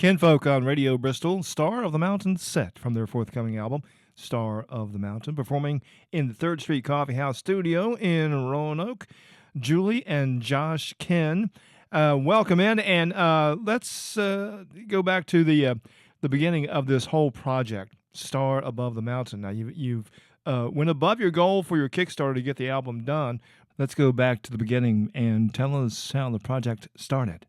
Kinfolk on Radio Bristol, Star of the Mountain set from their forthcoming album, Star of the Mountain, performing in the 3rd Street Coffee House studio in Roanoke. Julie and Josh Kinn, welcome in, and let's go back to the beginning of this whole project, Star Above the Mountain. Now, you've went above your goal for your Kickstarter to get the album done. Let's go back to the beginning and tell us how the project started.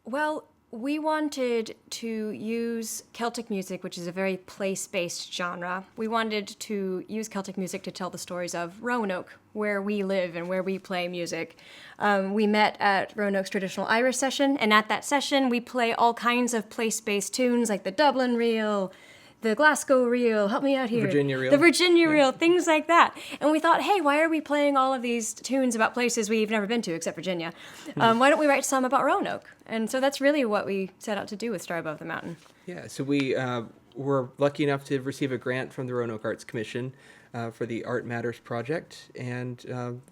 Well, we wanted to use Celtic music, which is a very place-based genre. We wanted to use Celtic music to tell the stories of Roanoke, where we live and where we play music. We met at Roanoke's traditional Irish session, and at that session we play all kinds of place-based tunes like the Dublin Reel, the Glasgow Reel, help me out here. The Virginia Reel, things like that. And we thought, hey, why are we playing all of these tunes about places we've never been to except Virginia? Why don't we write some about Roanoke? And so that's really what we set out to do with Star Above the Mountain. Yeah, so we were lucky enough to receive a grant from the Roanoke Arts Commission for the Art Matters project, and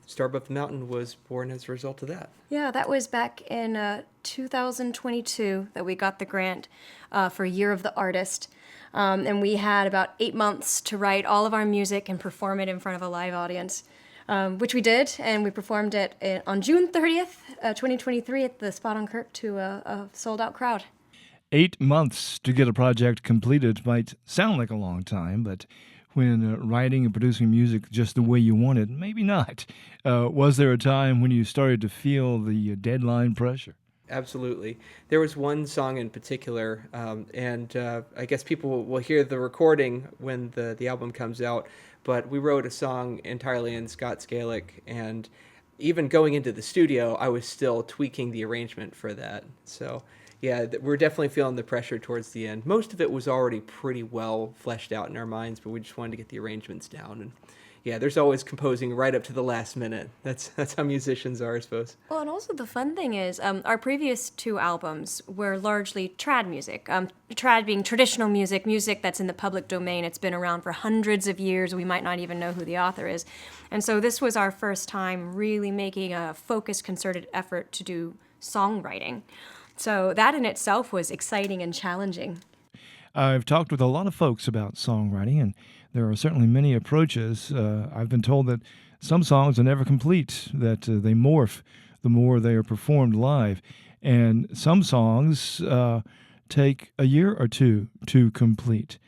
Star Above the Mountain was born as a result of that. Yeah, that was back in 2022 that we got the grant for Year of the Artist. And we had about 8 months to write all of our music and perform it in front of a live audience, which we did, and we performed it on June 30th, 2023 at the Spot on Kirk to a sold-out crowd. 8 months to get a project completed might sound like a long time, but when writing and producing music just the way you want it, maybe not. Was there a time when you started to feel the deadline pressure? Absolutely. There was one song in particular, and I guess people will hear the recording when the album comes out, but we wrote a song entirely in Scots Gaelic, and even going into the studio, I was still tweaking the arrangement for that. So, yeah, we're definitely feeling the pressure towards the end. Most of it was already pretty well fleshed out in our minds, but we just wanted to get the arrangements down. And yeah, there's always composing right up to the last minute. That's how musicians are, I suppose. Well, and also the fun thing is, our previous 2 albums were largely trad music. Trad being traditional music that's in the public domain. It's been around for hundreds of years. We might not even know who the author is. And so this was our first time really making a focused, concerted effort to do songwriting. So that in itself was exciting and challenging. I've talked with a lot of folks about songwriting, and there are certainly many approaches. I've been told that some songs are never complete, that they morph the more they are performed live. And some songs take a year or 2 to complete.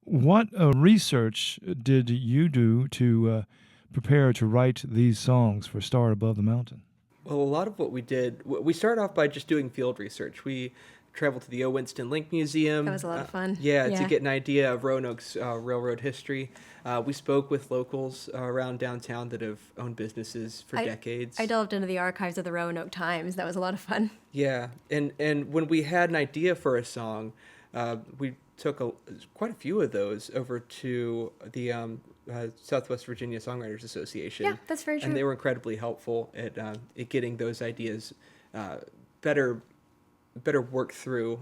What research did you do to prepare to write these songs for Star Above the Mountain? Well, a lot of what we did, we started off by just doing field research. We traveled to the O. Winston Link Museum. That was a lot of fun. To get an idea of Roanoke's railroad history. We spoke with locals around downtown that have owned businesses for decades. I delved into the archives of the Roanoke Times. That was a lot of fun. Yeah, and when we had an idea for a song, we took quite a few of those over to the Southwest Virginia Songwriters Association. Yeah, that's very true. And they were incredibly helpful at getting those ideas better worked through.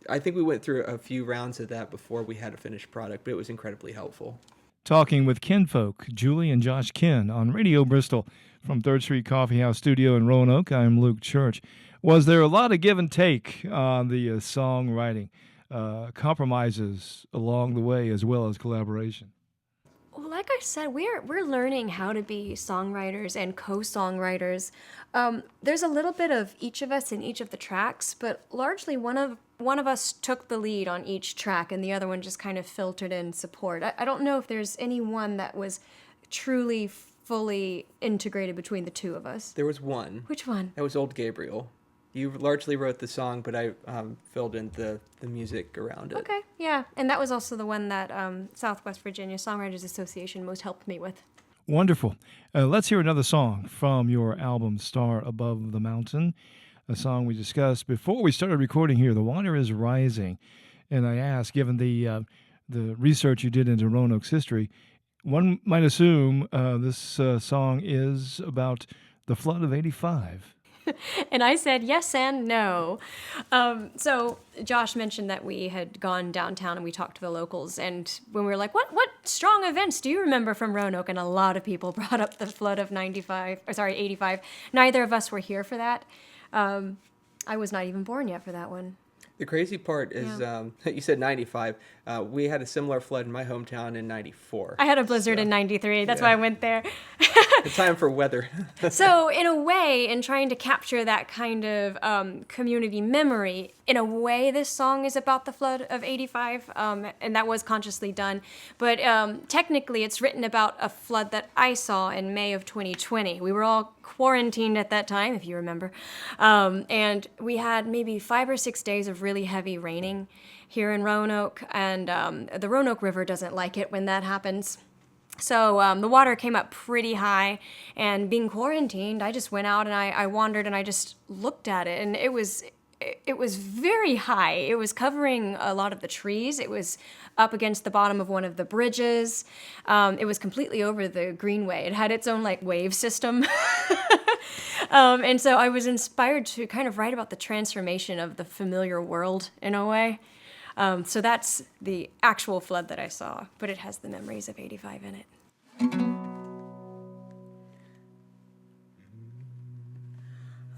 I think we went through a few rounds of that before we had a finished product, but it was incredibly helpful. Talking with Kinfolk, Julie and Josh Kinn on Radio Bristol from 3rd Street Coffee House Studio in Roanoke. I'm Luke Church. Was there a lot of give and take on the songwriting, compromises along the way as well as collaboration? Well, like I said, we're learning how to be songwriters and co-songwriters. There's a little bit of each of us in each of the tracks, but largely one of us took the lead on each track, and the other one just kind of filtered in support. I don't know if there's any one that was truly fully integrated between the 2 of us. There was one. Which one? That was Old Gabriel. You largely wrote the song, but I filled in the music around it. Okay, yeah. And that was also the one that Southwest Virginia Songwriters Association most helped me with. Wonderful. Let's hear another song from your album, Star Above the Mountain, a song we discussed before we started recording here, The Water is Rising. And I asked, given the research you did into Roanoke's history, one might assume this song is about the flood of 85. And I said yes and no. So Josh mentioned that we had gone downtown and we talked to the locals. And when we were like, what strong events do you remember from Roanoke? And a lot of people brought up the flood of 85. Neither of us were here for that. I was not even born yet for that one. The crazy part is, you said 95. We had a similar flood in my hometown in 94. I had a blizzard in 93. That's why I went there. The time for weather. So in a way, in trying to capture that kind of community memory, in a way, this song is about the flood of 85, and that was consciously done. But technically, it's written about a flood that I saw in May of 2020. We were all quarantined at that time, if you remember, and we had maybe 5 or 6 days of really heavy raining here in Roanoke, and the Roanoke River doesn't like it when that happens. So the water came up pretty high, and being quarantined, I just went out and I wandered and I just looked at it, and it was very high. It was covering a lot of the trees. It was up against the bottom of one of the bridges. It was completely over the greenway. It had its own like wave system. And so I was inspired to kind of write about the transformation of the familiar world in a way. So that's the actual flood that I saw, but it has the memories of 85 in it.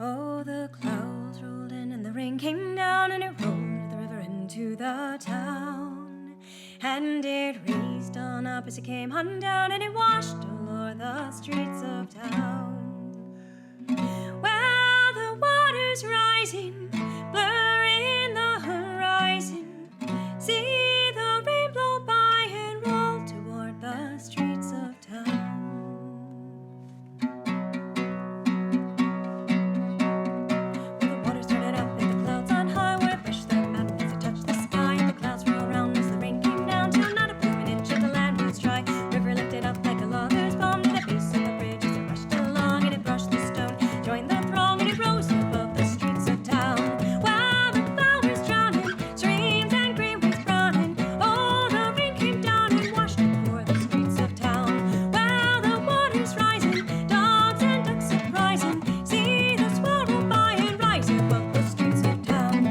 Oh, the clouds rolled in and the rain came down and it rolled the river into the town. And it raced on up as it came on down and it washed all o'er the streets of town. Well, the water's rising, blurring the horizon. See the rain blow by and roll toward the streets of town. Well, the water started up in the clouds on high, where it brushed the mountain as it touched the sky. And the clouds rolled around as the rain came down, till not a blooming inch of the land was dry. River lifted up like a lover's palm to the base of the bridge as it rushed along, and it brushed the stone, joined the throng, and it rose above the streets of town. Well, the flowers drowning, streams and greenways running. Oh, the rain came down and washed o'er the streets of town. Well, the water's rising, dogs and ducks surprising. See the swallow by and rise above the streets of town.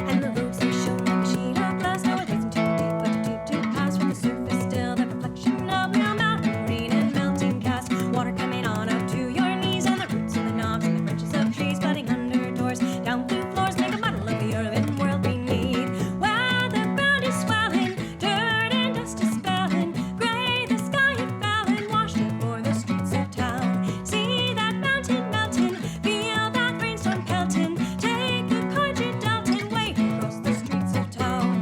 And the roads they shone like a sheet of glass. Now it isn't too deep, but too deep to pass. From the surface still, the reflection of the mountain rain and melting cast. Water coming on up to your knees, and the roots and the knobs and the branches of trees flooding under doors, down through floors, make a muddle of the earthen world beneath. Well, the ground is swelling, dirt and dust is spelling. Gray the sky it fell and washed o'er the streets of town. See that mountain melting, feel that rainstorm pelting. Take a card you dealt and wade across the streets of town.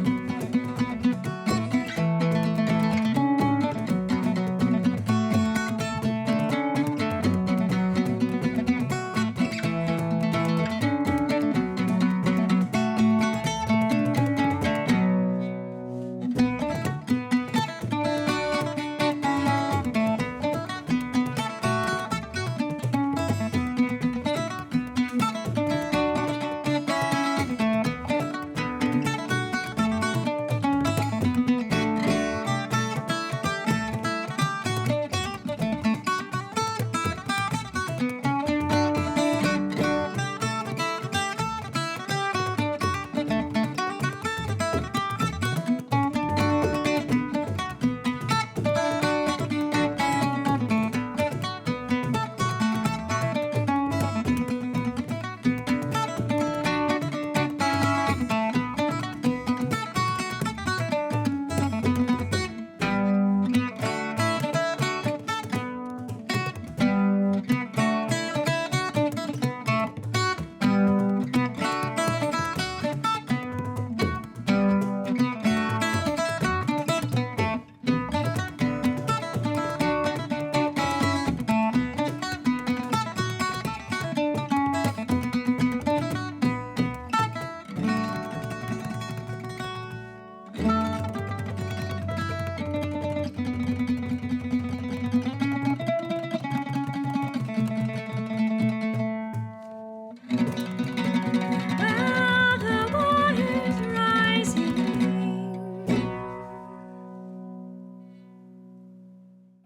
Well, the water's rising.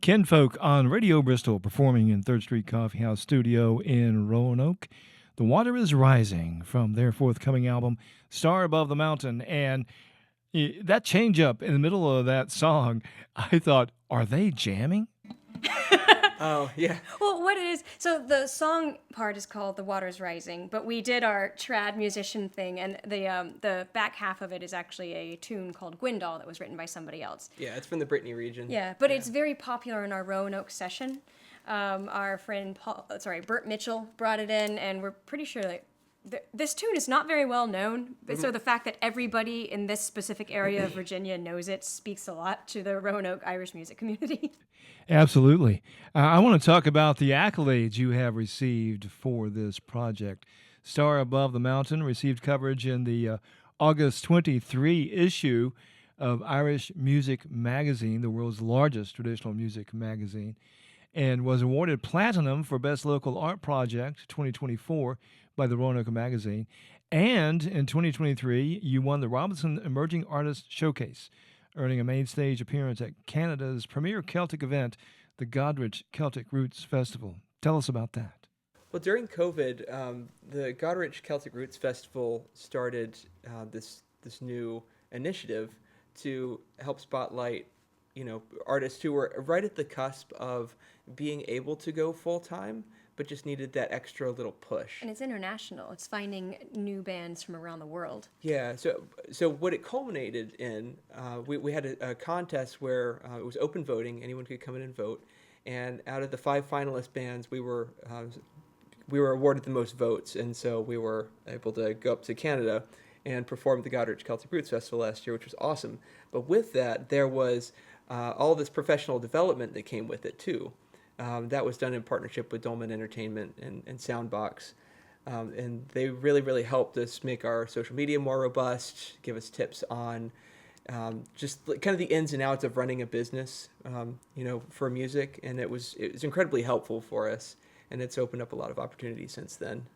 Kinfolk on Radio Bristol, performing in 3rd Street Coffee House Studio in Roanoke. The Water is Rising from their forthcoming album, Star Above the Mountain. And that change up in the middle of that song, I thought, are they jamming? Oh, yeah. Well, what it is, so the song part is called "The Water's Rising," but we did our trad musician thing, and the back half of it is actually a tune called "Gwindal" that was written by somebody else. Yeah, it's from the Brittany region. Yeah, but it's very popular in our Roanoke session. Our friend Bert Mitchell brought it in, and we're pretty sure that this tune is not very well known. So the fact that everybody in this specific area of Virginia knows it speaks a lot to the Roanoke Irish music community. Absolutely. I want to talk about the accolades you have received for this project. Star Above the Mountain received coverage in the August 23 issue of Irish Music Magazine, the world's largest traditional music magazine, and was awarded Platinum for Best Local Art Project 2024 by the Roanoker Magazine. And in 2023, you won the Robinson Emerging Artist Showcase, earning a main stage appearance at Canada's premier Celtic event, the Goderich Celtic Roots Festival. Tell us about that. Well, during COVID, the Goderich Celtic Roots Festival started this new initiative to help spotlight, artists who were right at the cusp of being able to go full time, but just needed that extra little push. And it's international. It's finding new bands from around the world. Yeah, so what it culminated in, we had a contest where it was open voting. Anyone could come in and vote. And out of the 5 finalist bands, we were awarded the most votes. And so we were able to go up to Canada and perform at the Goderich Celtic Roots Festival last year, which was awesome. But with that, there was all this professional development that came with it, too. That was done in partnership with Dolman Entertainment and Soundbox. And they really, really helped us make our social media more robust, give us tips on just kind of the ins and outs of running a business, for music. And it was incredibly helpful for us. And it's opened up a lot of opportunities since then.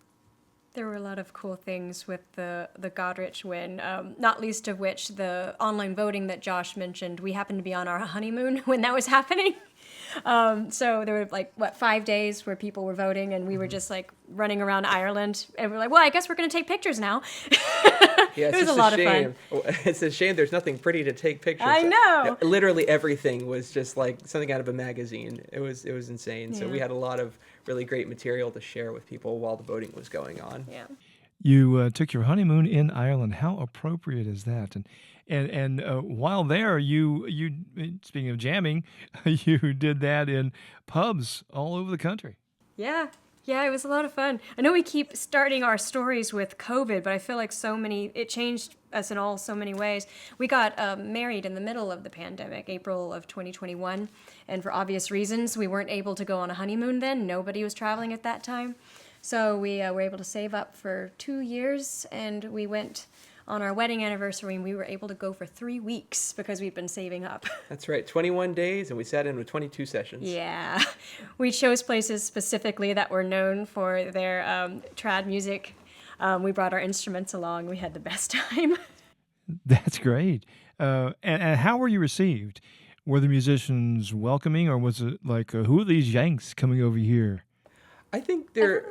There were a lot of cool things with the Goderich win, not least of which the online voting that Josh mentioned. We happened to be on our honeymoon when that was happening. So there were 5 days where people were voting, and we were just running around Ireland, and we're like, well, I guess we're going to take pictures now. Yeah, it was a lot of fun. It's a shame there's nothing pretty to take pictures I of. know. Literally everything was just like something out of a magazine. It was insane. Yeah. So we had a lot of really great material to share with people while the voting was going on. Yeah. You took your honeymoon in Ireland. How appropriate is that? And while there, you speaking of jamming, you did that in pubs all over the country. Yeah. Yeah, it was a lot of fun. I know we keep starting our stories with COVID, but I feel like it changed us in so many ways. We got married in the middle of the pandemic, April of 2021, and for obvious reasons, we weren't able to go on a honeymoon then. Nobody was traveling at that time. So we were able to save up for 2 years, and we went on our wedding anniversary, and we were able to go for 3 weeks because we'd been saving up. That's right, 21 days, and we sat in with 22 sessions. Yeah. We chose places specifically that were known for their trad music. We brought our instruments along. We had the best time. That's great. And how were you received? Were the musicians welcoming, or was it like, who are these Yanks coming over here? I think they're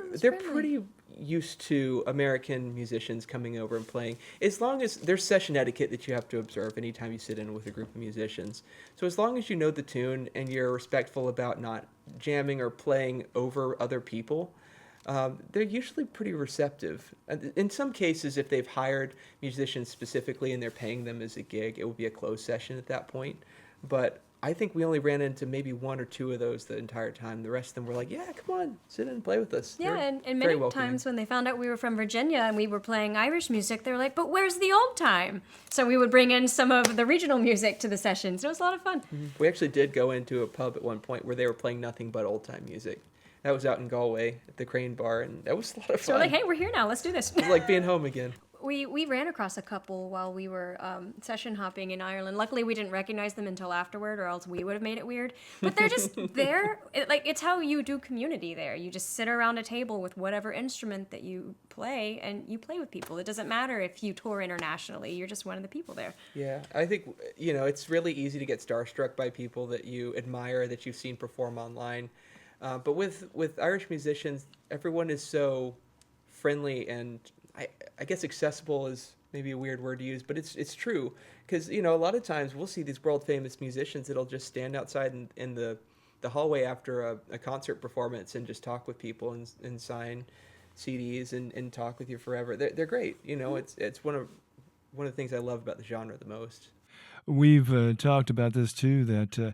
pretty used to American musicians coming over and playing, as long as there's session etiquette that you have to observe anytime you sit in with a group of musicians. So as long as you know the tune and you're respectful about not jamming or playing over other people, they're usually pretty receptive. In some cases, if they've hired musicians specifically and they're paying them as a gig, it will be a closed session at that point. But I think we only ran into maybe 1 or 2 of those the entire time. The rest of them were like, yeah, come on, sit in and play with us. Yeah, and very many welcoming. times when they found out we were from Virginia and we were playing Irish music, they were like, but where's the old time? So we would bring in some of the regional music to the sessions. It was a lot of fun. Mm-hmm. We actually did go into a pub at one point where they were playing nothing but old time music. That was out in Galway at the Crane Bar, and that was a lot of fun. So we're like, hey, we're here now. Let's do this. It was like being home again. We ran across a couple while we were session hopping in Ireland. Luckily, we didn't recognize them until afterward, or else we would have made it weird. But they're just there. It's how you do community there. You just sit around a table with whatever instrument that you play, and you play with people. It doesn't matter if you tour internationally. You're just one of the people there. Yeah, I think, it's really easy to get starstruck by people that you admire, that you've seen perform online. But with Irish musicians, everyone is so friendly and I guess accessible is maybe a weird word to use, but it's true because a lot of times we'll see these world famous musicians that'll just stand outside in the hallway after a concert performance and just talk with people and sign CDs and talk with you forever. They're great. It's one of the things I love about the genre the most. We've talked about this too, that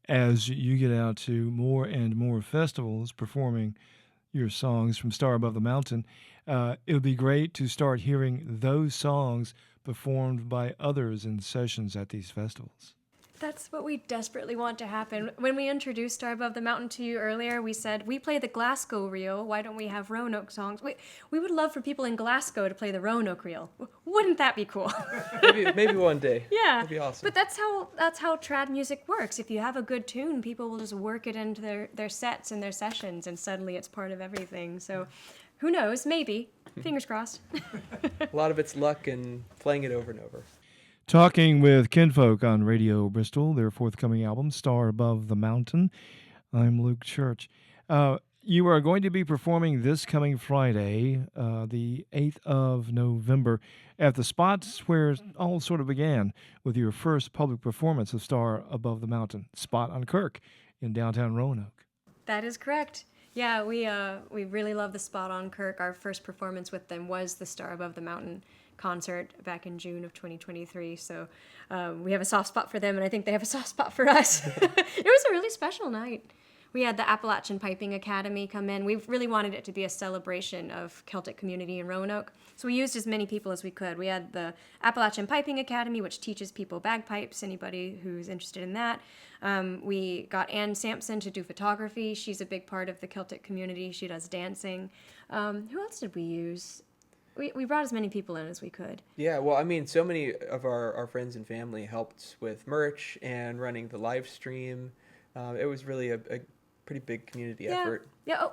as you get out to more and more festivals performing your songs from Star Above the Mountain, it would be great to start hearing those songs performed by others in sessions at these festivals. That's what we desperately want to happen. When we introduced Star Above the Mountain to you earlier, we said, we play the Glasgow reel, why don't we have Roanoke songs? We would love for people in Glasgow to play the Roanoke reel. Wouldn't that be cool? maybe one day. Yeah. That'd be awesome. But that's how trad music works. If you have a good tune, people will just work it into their sets and their sessions, and suddenly it's part of everything. So who knows? Maybe. Fingers crossed. A lot of it's luck and playing it over and over. Talking with Kinfolk on Radio Bristol, their forthcoming album, Star Above the Mountain. I'm Luke Church. You are going to be performing this coming Friday, the 8th of November, at the spot where it all sort of began with your first public performance of Star Above the Mountain, Spot on Kirk in downtown Roanoke. That is correct. Yeah, we really love the Spot on Kirk. Our first performance with them was the Star Above the Mountain concert back in June of 2023. So we have a soft spot for them, and I think they have a soft spot for us. It was a really special night. We had the Appalachian Piping Academy come in. We really wanted it to be a celebration of Celtic community in Roanoke. So we used as many people as we could. We had the Appalachian Piping Academy, which teaches people bagpipes, anybody who's interested in that. We got Ann Sampson to do photography. She's a big part of the Celtic community. She does dancing. Who else did we use? We brought as many people in as we could. Yeah, well, I mean, so many of our friends and family helped with merch and running the live stream. It was really a pretty big community effort. Yeah.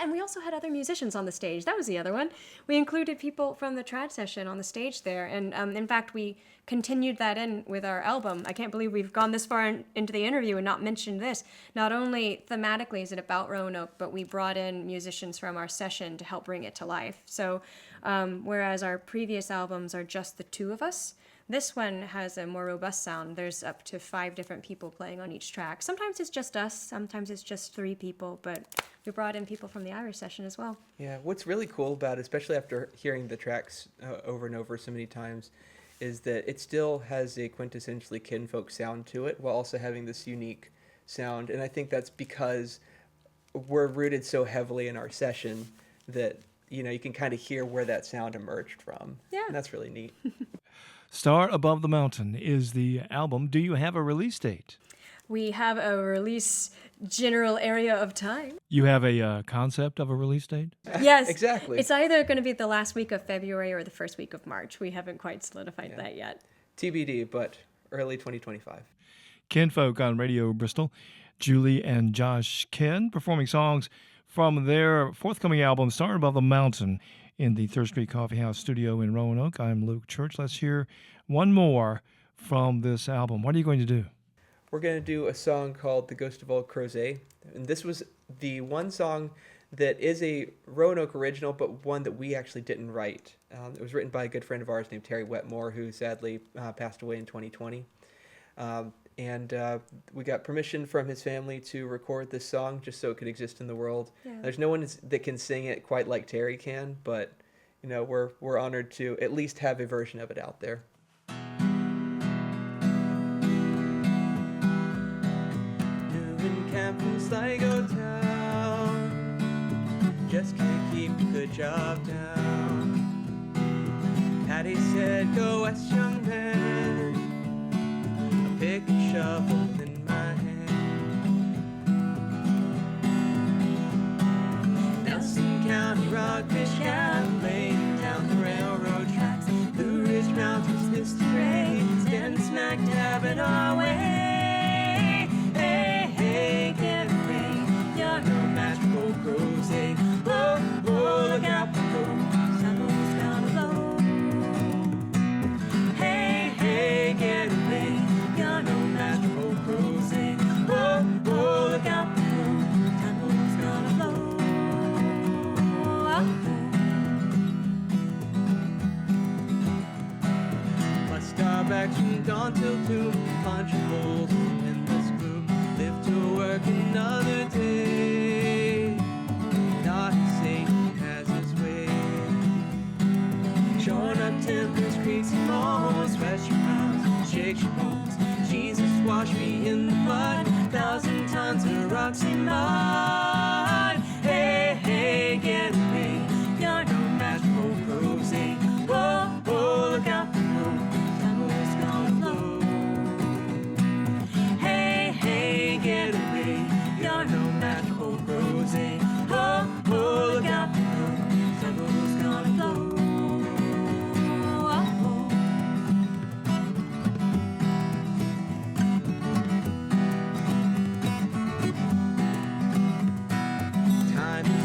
And we also had other musicians on the stage. That was the other one. We included people from the trad session on the stage there, and in fact, we continued that in with our album. I can't believe we've gone this far into the interview and not mentioned this. Not only thematically is it about Roanoke, but we brought in musicians from our session to help bring it to life. So, whereas our previous albums are just the two of us, this one has a more robust sound. There's up to 5 different people playing on each track. Sometimes it's just us, sometimes it's just 3 people, but we brought in people from the Irish session as well. Yeah, what's really cool about it, especially after hearing the tracks over and over so many times, is that it still has a quintessentially Kinfolk sound to it while also having this unique sound. And I think that's because we're rooted so heavily in our session that, you can kind of hear where that sound emerged from. Yeah. And that's really neat. Star Above the Mountain is the album. Do you have a release date? We have a release general area of time. You have a concept of a release date? Yes. Exactly. It's either going to be the last week of February or the first week of March. We haven't quite solidified that yet. TBD, but early 2025. Kinfolk on Radio Bristol. Julie and Josh Kinn performing songs from their forthcoming album, Star Above the Mountain, in the 3rd Street Coffee House studio in Roanoke. I'm Luke Church. Let's hear one more from this album. What are you going to do? We're going to do a song called The Ghost of Old Crozet. And this was the one song that is a Roanoke original, but one that we actually didn't write. It was written by a good friend of ours named Terry Wetmore, who sadly passed away in 2020. And we got permission from his family to record this song just so it could exist in the world. Yeah. There's no one that can sing it quite like Terry can, but we're honored to at least have a version of it out there. Doing camp in Sligo town, just can't keep a good job down. Patty said, "Go west, young man." Pick a shovel in my hand. Nelson County, Rockfish Gap, laying down the railroad tracks. Blue Ridge Mountains, misty gray, stand smack dab in our way. Hey, hey, get away, you're no match for Crozet. Oh, oh, look out we go, Saddle's down below. Hey, hey, get away, you're no match for to punch holes in this gloom, live to work another day. Not Satan has his way. Showing up tempers, creaks and moans, sweats your brows, shakes your bones. Jesus washed me in the blood, 1,000 tons of rocks and mud. Hey, hey, get away, you're no match for Rose. Whoa, whoa, look out below, tumble's gonna blow. Hey, hey, get away, you're no match for Rose. Whoa, whoa, look out below, tumble's gonna blow.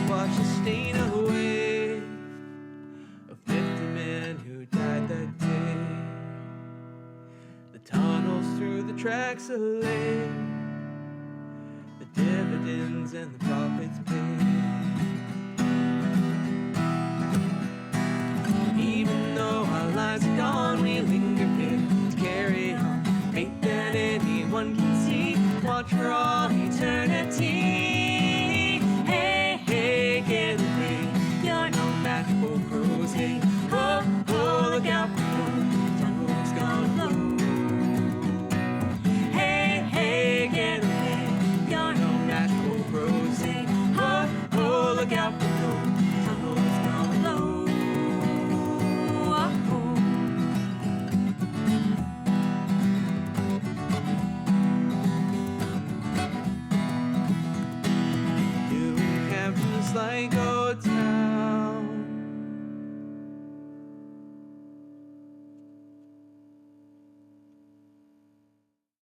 Watch the stain away of 50 men who died that day. The tunnels through the tracks of land, the dividends and the profits paid. Even though our lives are gone, we linger here to carry on. Faith that anyone can see, watch for all eternity.